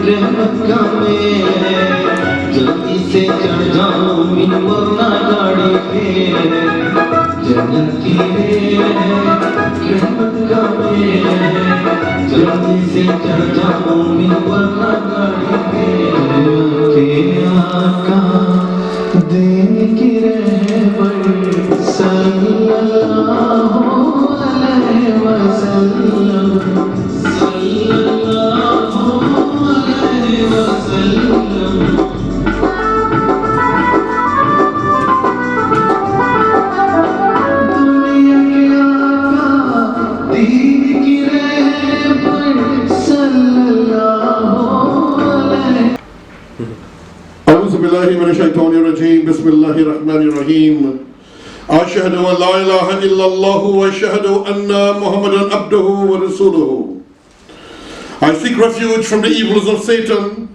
रहमत का मेरे जल्दी से चढ़ जाऊं मिनवर ना गाड़ी पे जन्नत की रहमत का मेरे जल्दी से चढ़ जाऊं मिनवर ना गाड़ी पे आका देने की रहमत सल्लल्लाहु अलैहि वसल्लम Bismillahirrahmanirrahim. Ashhadu an la ilaha illallah wa ashhadu anna Muhammadan abduhu wa rasuluhu. I seek refuge from the evils of Satan,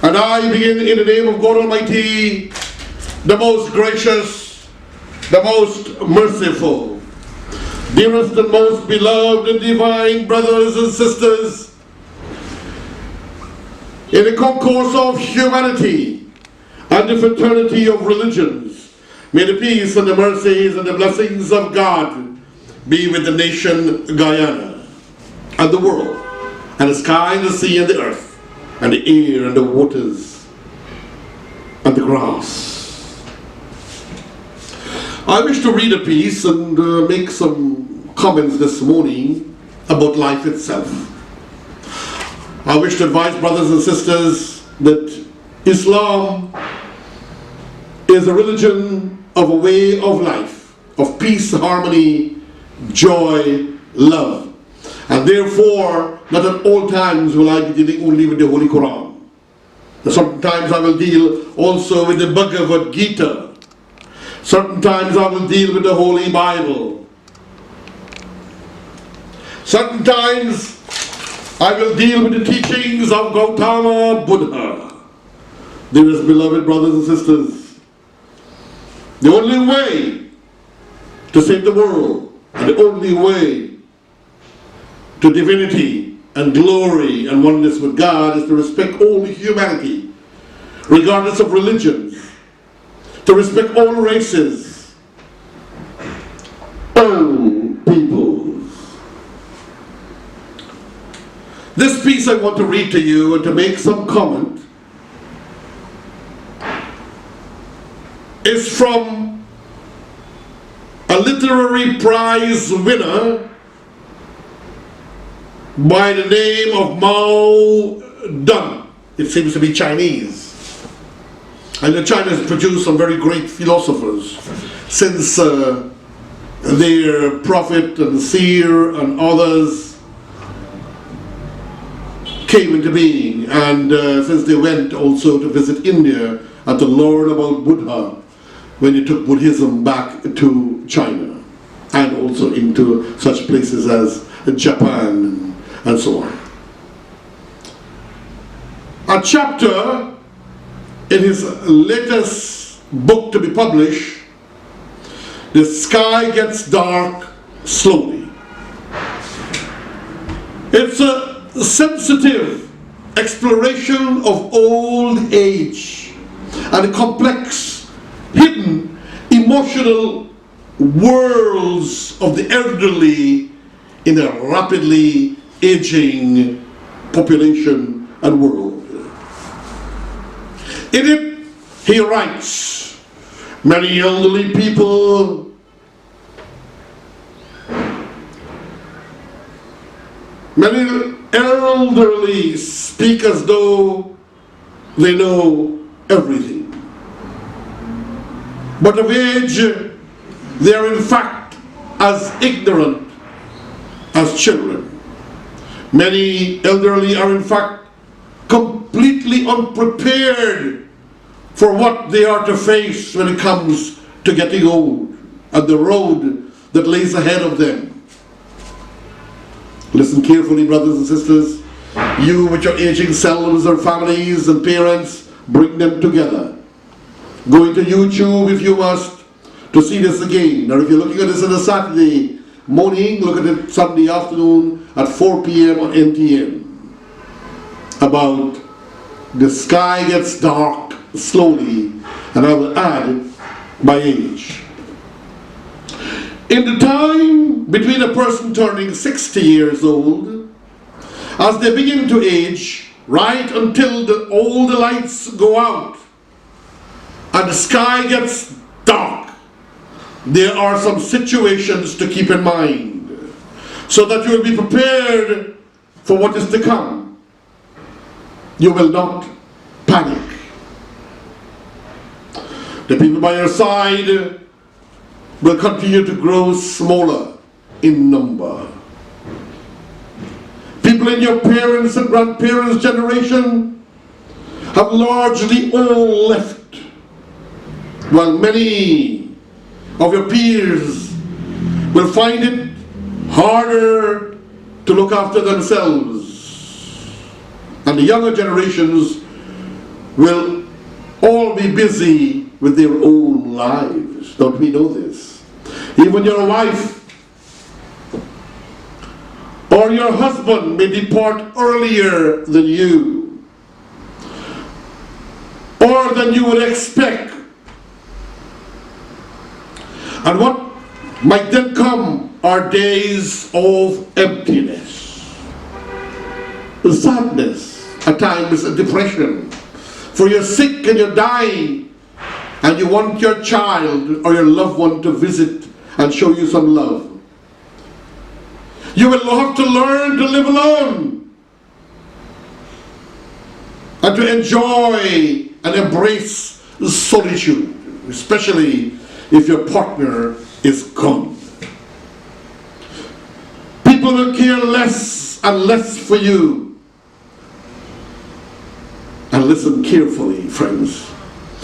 and I begin in the name of God Almighty, the most gracious, the most merciful. Dearest and most beloved and divine brothers and sisters, in the concourse of humanity and the fraternity of religions, may the peace and the mercies and the blessings of God be with the nation Guyana and the world and the sky and the sea and the earth and the air and the waters and the grass. I wish to read a piece and make some comments this morning about life itself. I wish to advise brothers and sisters that Islam is a religion of a way of life, of peace, harmony, joy, love. And therefore, not at all times will I be dealing only with the Holy Quran. Sometimes I will deal also with the Bhagavad Gita. Sometimes I will deal with the Holy Bible. Sometimes I will deal with the teachings of Gautama Buddha. Dearest beloved brothers and sisters, the only way to save the world and the only way to divinity and glory and oneness with God is to respect all humanity, regardless of religions, to respect all races, all peoples. This piece I want to read to you and to make some comment is from a literary prize winner by the name of Mao Dun. It seems to be Chinese. And China has produced some very great philosophers since their prophet and seer and others came into being, and since they went also to visit India and to learn about Buddha when they took Buddhism back to China and also into such places as Japan and so on. A chapter in his latest book to be published, The Sky Gets Dark Slowly. It's a sensitive exploration of old age and the complex, hidden, emotional worlds of the elderly in a rapidly aging population and world. In it, he writes, many elderly people speak as though they know everything. But of age, they are in fact as ignorant as children. Many elderly are in fact completely unprepared for what they are to face when it comes to getting old and the road that lays ahead of them. Listen carefully, brothers and sisters. You with your aging selves or families and parents, bring them together. Go into YouTube if you must to see this again. Or if you're looking at this on a Saturday morning, look at it Sunday afternoon at 4 p.m. on NTN. about the sky gets dark slowly, and I will add by age. In the time between a person turning 60 years old, as they begin to age, right until all the lights go out and the sky gets dark, there are some situations to keep in mind so that you will be prepared for what is to come. You will not panic. The people by your side will continue to grow smaller in number. People in your parents' and grandparents' generation have largely all left, while many of your peers will find it harder to look after themselves. And the younger generations will all be busy with their own lives. Don't we know this? Even your wife or your husband may depart earlier than you, or than you would expect. And what might then come are days of emptiness, sadness, at times depression. For you're sick and you're dying, and you want your child or your loved one to visit and show you some love. You will have to learn to live alone and to enjoy and embrace solitude, especially if your partner is gone. People will care less and less for you. And listen carefully, friends.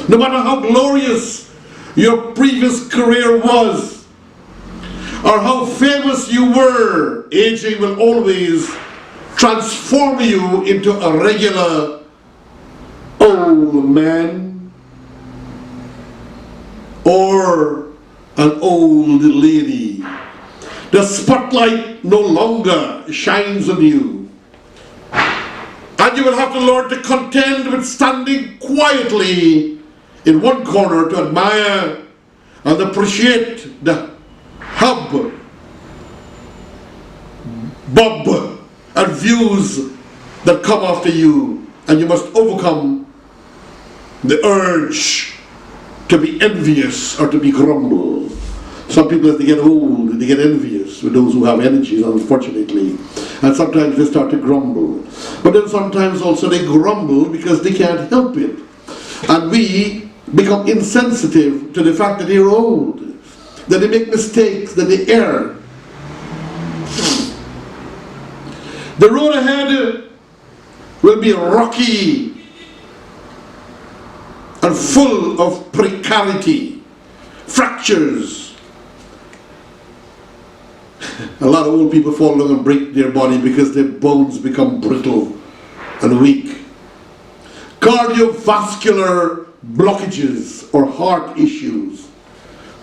No matter how glorious your previous career was, or how famous you were, aging will always transform you into a regular old man or an old lady. The spotlight no longer shines on you. And you will have to learn to contend with standing quietly in one corner to admire and appreciate the hub, bob, and views that come after you. And you must overcome the urge to be envious or to be grumble. Some people, as they get old, they get envious with those who have energy, unfortunately. And sometimes they start to grumble. But then sometimes also they grumble because they can't help it. And we become insensitive to the fact that they're old, that they make mistakes, that they err. The road ahead will be rocky and full of precarity, fractures. A lot of old people fall down and break their body because their bones become brittle and weak. Cardiovascular blockages or heart issues,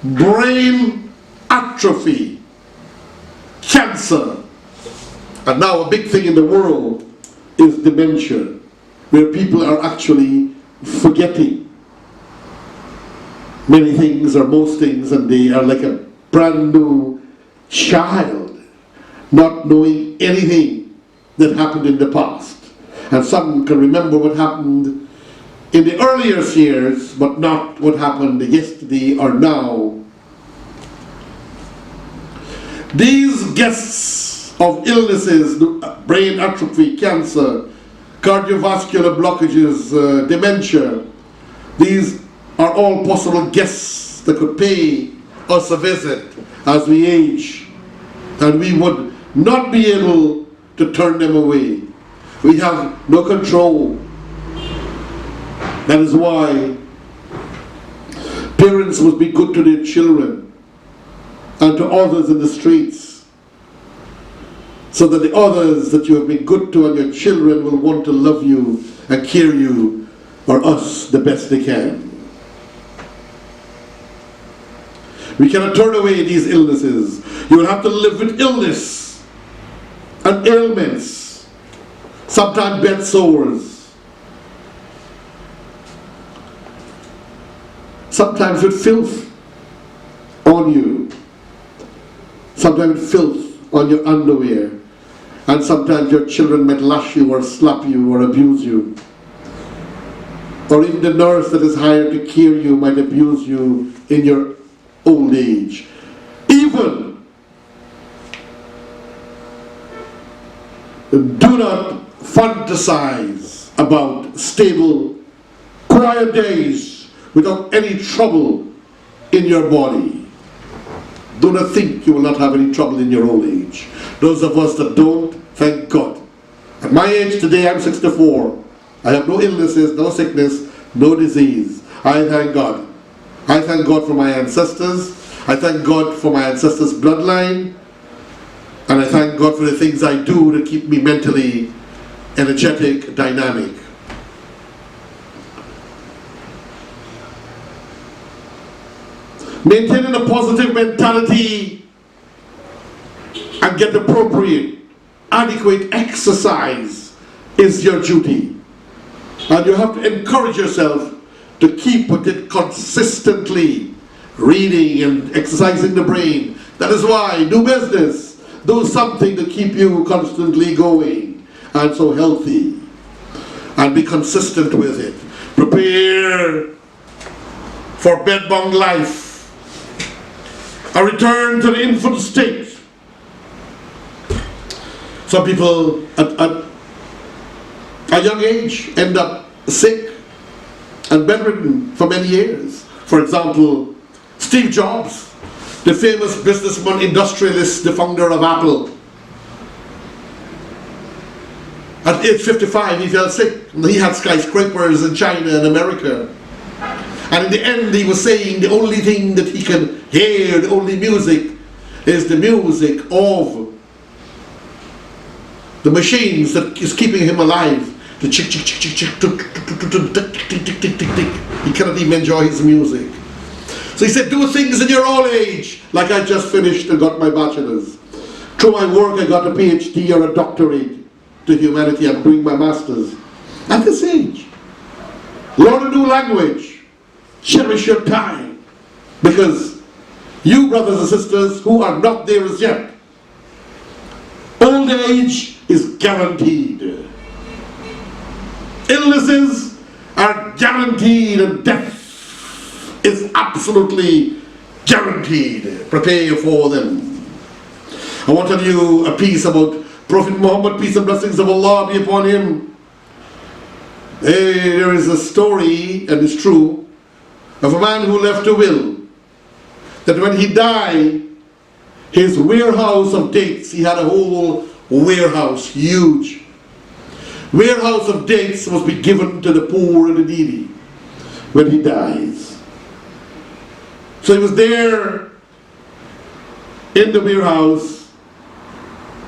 brain atrophy, cancer, and now a big thing in the world is dementia, where people are actually forgetting many things or most things, and they are like a brand new child, not knowing anything that happened in the past. And some can remember what happened in the earlier years, but not what happened yesterday or now. These guests of illnesses, brain atrophy, cancer, cardiovascular blockages, dementia, these are all possible guests that could pay us a visit as we age, and we would not be able to turn them away. We have no control. That is why parents must be good to their children and to others in the streets, so that the others that you have been good to and your children will want to love you and care you or us the best they can. We cannot turn away these illnesses. You will have to live with illness and ailments. sometimes bed sores, sometimes with filth on you, sometimes with filth on your underwear, and sometimes your children might lash you or slap you or abuse you. Or even the nurse that is hired to care you might abuse you in your old age. Even do not fantasize about stable, quiet days without any trouble in your body. Do not think you will not have any trouble in your old age. Those of us that don't, thank God. At my age today, I'm 64. I have no illnesses, no sickness, no disease. I thank God. I thank God for my ancestors. I thank God for my ancestors' bloodline. And I thank God for the things I do to keep me mentally energetic, dynamic. Maintaining a positive mentality and get appropriate, adequate exercise is your duty. And you have to encourage yourself to keep with it consistently, reading and exercising the brain. That is why, do business, do something to keep you constantly going and so healthy. And be consistent with it. Prepare for bed-bound life. A return to the infant state. Some people at a young age end up sick and bedridden for many years. For example, Steve Jobs, the famous businessman, industrialist, the founder of Apple. At age 55, he fell sick. He had skyscrapers in China and America. And in the end, he was saying the only thing that he can hear, the only music, is the music of the machines that is keeping him alive. The chick, chick, chick, chick, chick, tick, tick, tick, tick, tick, tick. He cannot even enjoy his music. So he said, do things in your old age, like I just finished and got my bachelor's. Through my work, I got a PhD or a doctorate to humanity. I'm doing my master's. At this age, learn a new language. Cherish your time. Because you, brothers and sisters, who are not there as yet, old age is guaranteed. Illnesses are guaranteed, and death is absolutely guaranteed. Prepare for them. I want to tell you a piece about Prophet Muhammad, peace and blessings of Allah be upon him. There is a story, and it's true, of a man who left a will that when he died, his warehouse of dates, he had a whole warehouse, huge warehouse of dates, must be given to the poor and the needy when he dies. So he was there in the warehouse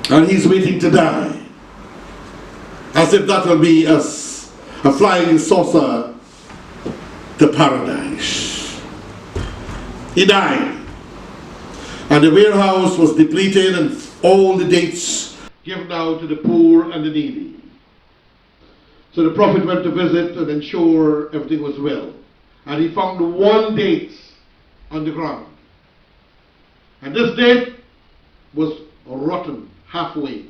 and he's waiting to die, as if that will be a flying saucer to paradise. He died and the warehouse was depleted and all the dates given out to the poor and the needy. So the Prophet went to visit and ensure everything was well. And he found one date on the ground. And this date was rotten halfway.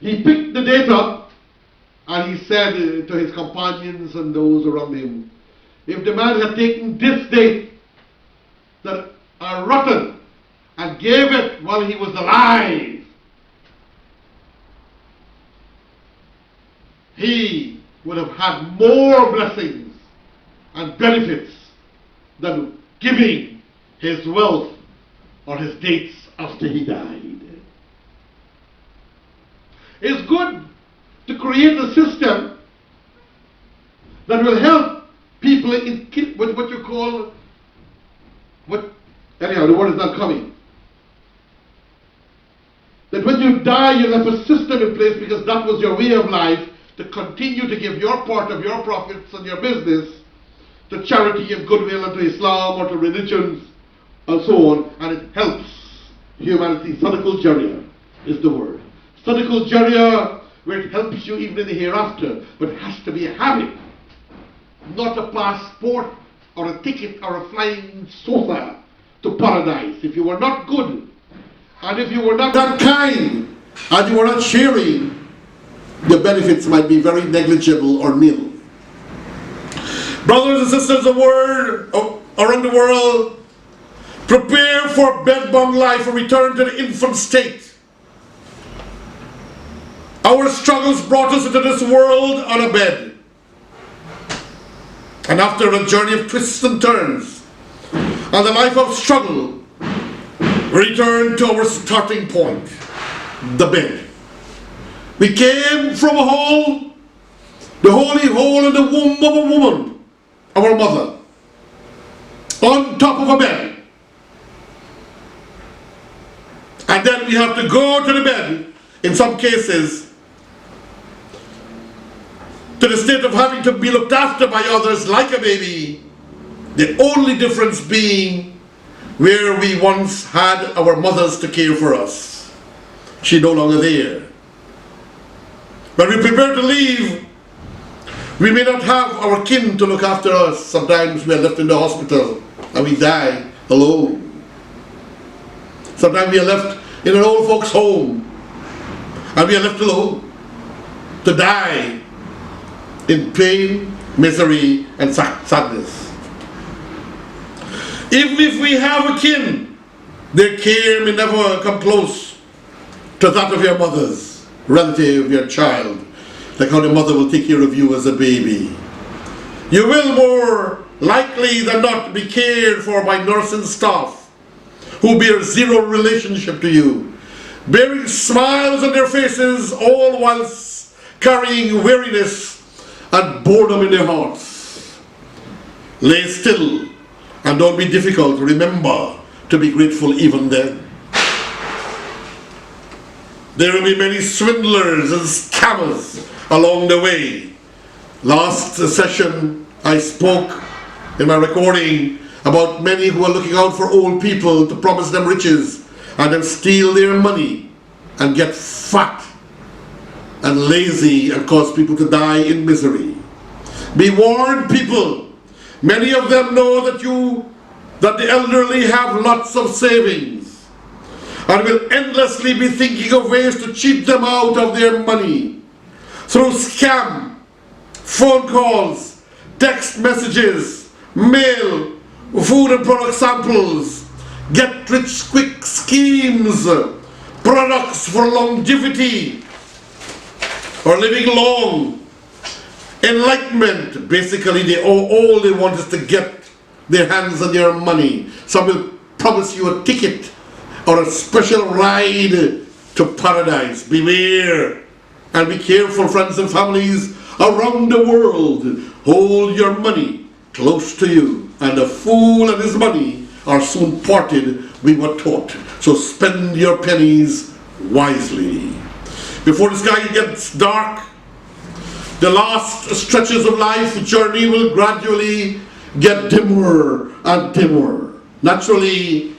He picked the date up and he said to his companions and those around him, if the man had taken this date that are rotten and gave it while he was alive, he would have had more blessings and benefits than giving his wealth or his dates after he died. It's good to create a system that will help people in what you call, anyhow, the word is not coming. That when you die, you'll have a system in place, because that was your way of life, to continue to give your part of your profits and your business to charity and goodwill and to Islam or to religions and so on, and it helps humanity. Sadaqul Jariyah is the word. Sadaqul Jariyah, where it helps you even in the hereafter, but it has to be a habit, not a passport or a ticket or a flying sofa to paradise. If you were not good, and if you were not that kind, and you were not sharing, the benefits might be very negligible or nil. Brothers and sisters around the world, prepare for bedbound life, a return to the infant state. Our struggles brought us into this world on a bed. And after a journey of twists and turns, and a life of struggle, we return to our starting point, the bed. We came from a hole, the holy hole in the womb of a woman, our mother, on top of a bed. And then we have to go to the bed, in some cases, to the state of having to be looked after by others like a baby. The only difference being where we once had our mothers to care for us. She's no longer there. When we prepare to leave, we may not have our kin to look after us. Sometimes we are left in the hospital and we die alone. Sometimes we are left in an old folks' home and we are left alone to die in pain, misery, and sadness. Even if we have a kin, their care may never come close to that of your mother's relative, your child, like how the mother will take care of you as a baby. You will more likely than not be cared for by nursing staff who bear zero relationship to you, bearing smiles on their faces, all whilst carrying weariness and boredom in their hearts. Lay still and don't be difficult. Remember to be grateful even then. There will be many swindlers and scammers along the way. Last session I spoke in my recording about many who are looking out for old people to promise them riches and then steal their money and get fat and lazy and cause people to die in misery. Be warned, people. Many of them know that the elderly have lots of savings and will endlessly be thinking of ways to cheat them out of their money through scam, phone calls, text messages, mail, food and product samples, get rich quick schemes, products for longevity or living long, enlightenment. Basically, all they want is to get their hands on your money. Some will promise you a ticket or a special ride to paradise. Beware and be careful, friends and families around the world. Hold your money close to you, and a fool and his money are soon parted, we were taught. So spend your pennies wisely. Before the sky gets dark, the last stretches of life journey will gradually get dimmer and dimmer. Naturally,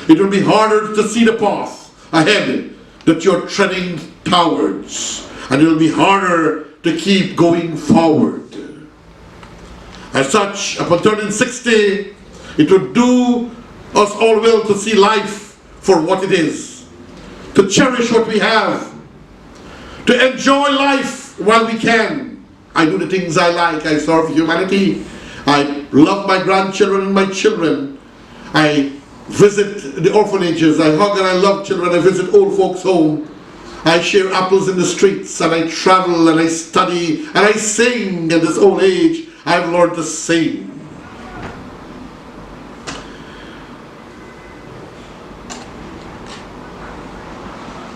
it will be harder to see the path ahead that you're treading towards, and it will be harder to keep going forward. As such, upon turning 60, it would do us all well to see life for what it is, to cherish what we have, to enjoy life while we can. I do the things I like. I serve humanity. I love my grandchildren and my children. I visit the orphanages. I hug and I love children. I visit old folks' home. I share apples in the streets, and I travel and I study and I sing. In this old age, I've learned to sing.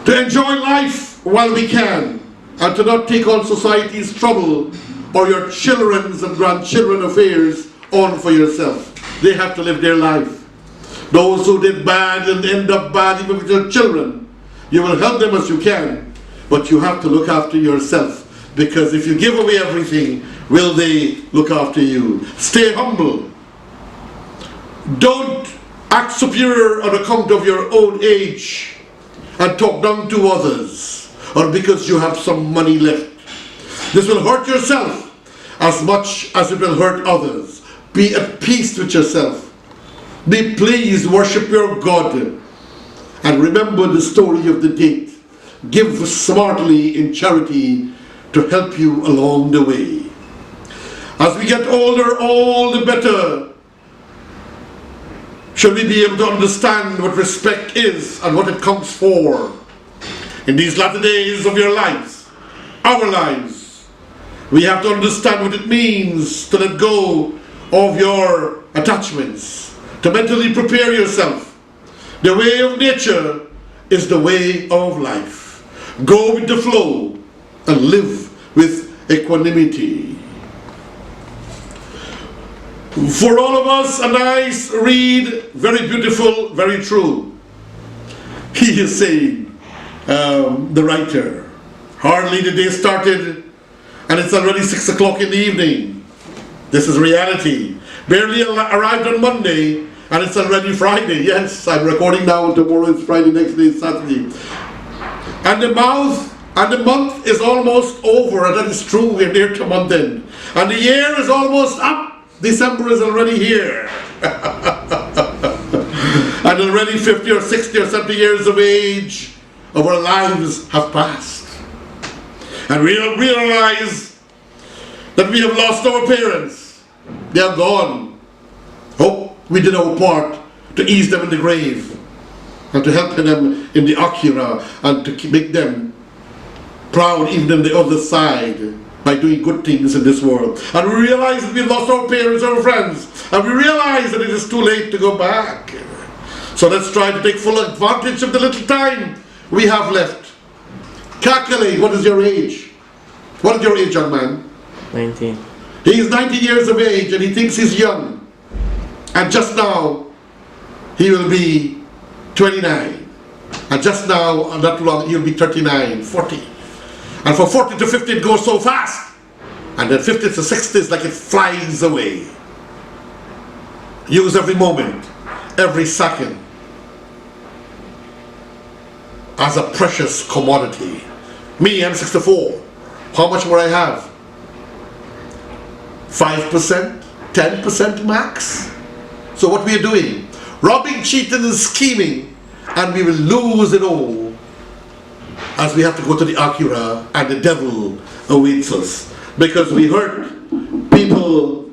To enjoy life while we can, and to not take on society's trouble or your children's and grandchildren affairs on for yourself. They have to live their life. Those who did bad and end up bad even with your children, you will help them as you can, but you have to look after yourself, because if you give away everything, will they look after you? Stay humble. Don't act superior on account of your own age and talk down to others. or because you have some money left. This will hurt yourself as much as it will hurt others. Be at peace with yourself. Be pleased, worship your God. And remember the story of the date. Give smartly in charity to help you along the way. As we get older, all the better should we be able to understand what respect is and what it comes for. In these latter days of your lives, our lives, we have to understand what it means to let go of your attachments, to mentally prepare yourself. The way of nature is the way of life. Go with the flow and live with equanimity. For all of us, a nice read, very beautiful, very true. He is saying, the writer, hardly the day started and it's already 6 o'clock in the evening. This is reality. Barely arrived on Monday and it's already Friday. Yes, I'm recording now, tomorrow is Friday, next day is Saturday. And the month is almost over, and that is true, we're near to month end. And the year is almost up. December is already here. And already 50 or 60 or 70 years of age of our lives have passed. And we don't realize that we have lost our parents. They are gone. Hope we did our part to ease them in the grave and to help them in the Akira and to make them proud even on the other side by doing good things in this world. And we realize that we lost our parents, our friends, and we realize that it is too late to go back. So let's try to take full advantage of the little time we have left. Calculate, what is your age? What is your age, young man? 19. He is 90 years of age and he thinks he's young. And just now, he will be 29. And just now, not long, he'll be 39, 40. And from 40 to 50 it goes so fast. And then 50 to 60 is like it flies away. Use every moment, every second as a precious commodity. Me, I'm 64. How much more I have? 5%? 10% max? So what we are doing? Robbing, cheating and scheming, and we will lose it all as we have to go to the Akira and the devil awaits us. Because we hurt people,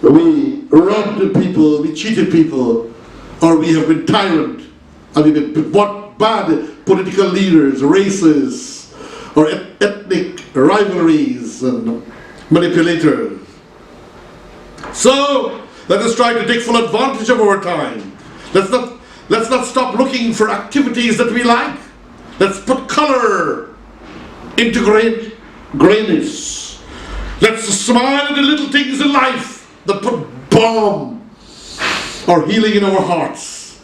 we robbed people, we cheated people, or we have been tyrant, and we've been bad political leaders, races, or ethnic rivalries and manipulators. So let us try to take full advantage of our time. Let's not stop looking for activities that we like. Let's put color into grayness. Let's smile at the little things in life that put balm or healing in our hearts.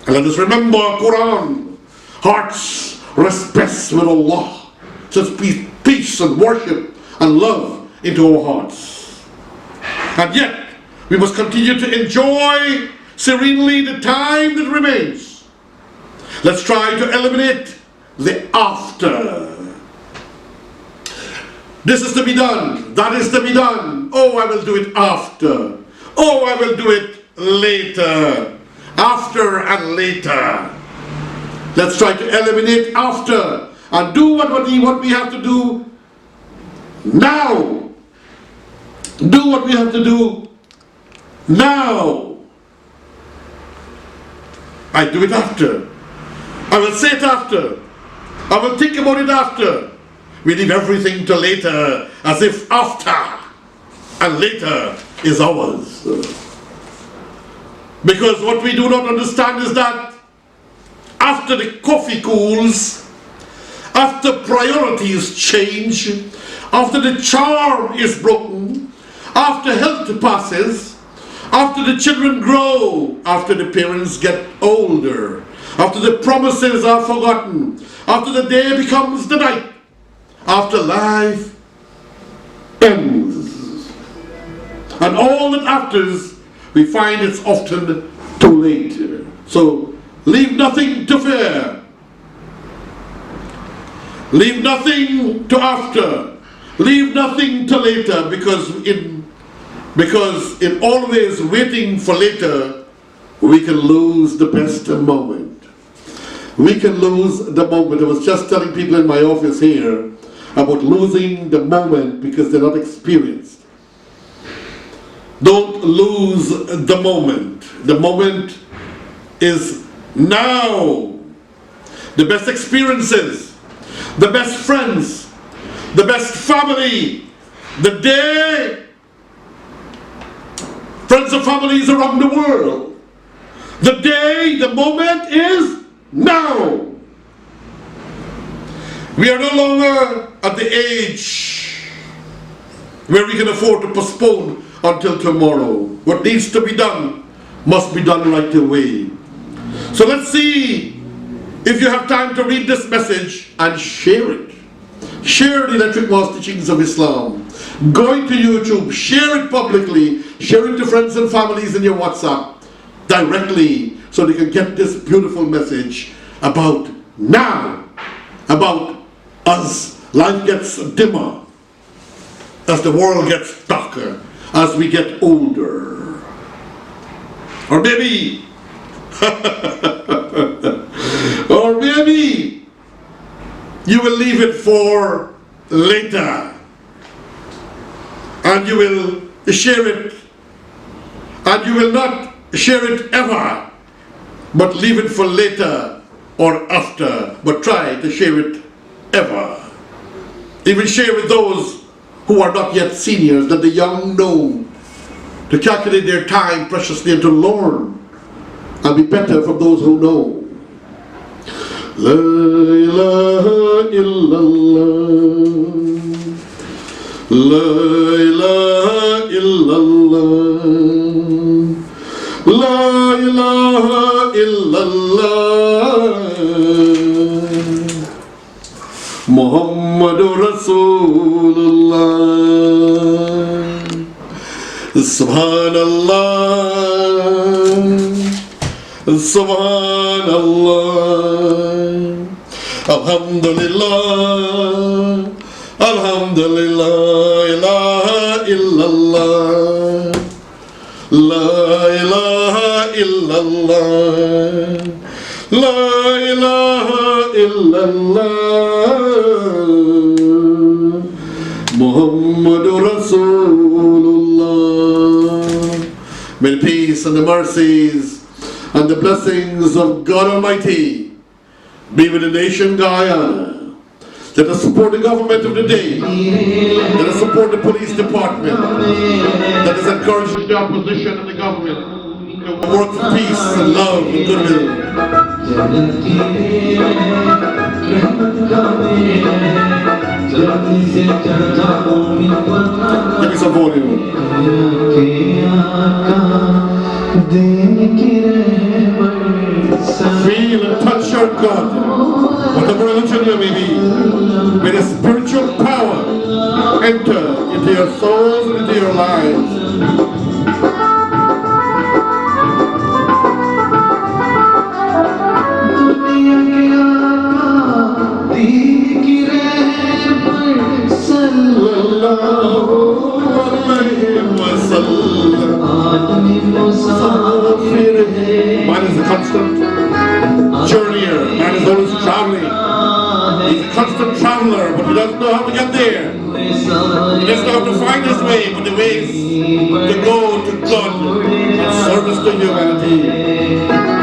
And let us remember Quran. Hearts rest best with Allah. Such peace and worship and love into our hearts. And yet, we must continue to enjoy serenely the time that remains. Let's try to eliminate the after. This is to be done, that is to be done. Oh, I will do it after. Oh, I will do it later. After and later. Let's try to eliminate after and do what we have to do now. Do what we have to do now. I do it after. I will say it after. I will think about it after. We leave everything to later as if after and later is ours. Because what we do not understand is that after the coffee cools, after priorities change, after the charm is broken, after health passes, after the children grow, after the parents get older, after the promises are forgotten, after the day becomes the night, after life ends. And all that afters, we find it's often too late. So leave nothing to fear. Leave nothing to after. Leave nothing to later, because in always waiting for later, we can lose the best moment. We can lose the moment. I was just telling people in my office here about losing the moment because they're not experienced. Don't lose the moment. The moment is now. The best experiences, the best friends, the best family, the day, friends and families around the world. The day, the moment is now. We are no longer at the age where we can afford to postpone until tomorrow. What needs to be done must be done right away. So let's see if you have time to read this message and share it. Share the Electric Mosque teachings of Islam. Going to YouTube, share it publicly, share it to friends and families in your WhatsApp directly so they can get this beautiful message about now, about as life gets dimmer, as the world gets darker, as we get older. Or maybe or maybe you will leave it for later and you will share it, and you will not share it ever, but leave it for later or after, but try to share it ever. Even share with those who are not yet seniors, that the young know to calculate their time preciously and to learn and be better from those who know. La ilaha illallah, La ilaha illallah, La ilaha illallah, Muhammadur Rasulullah. Subhanallah, Subhanallah, Alhamdulillah, Alhamdulillah, ilaha illallah, La ilaha illallah, La ilaha illallah, Muhammadur Rasulullah. May the peace and the mercies and the blessings of God Almighty be with the nation Guyana. Let us support the government of the day. Let us support the police department. Let us encourage the opposition and the government to work for peace and love and goodwill. Give me some volume. Feel and touch your God, whatever religion you may be. May the spiritual power enter into your souls and into your lives. Man is a constant journeyer. Man is always traveling. He's a constant traveler, but he doesn't know how to get there. He doesn't know how to find his way, but the way is to go to God and service to humanity.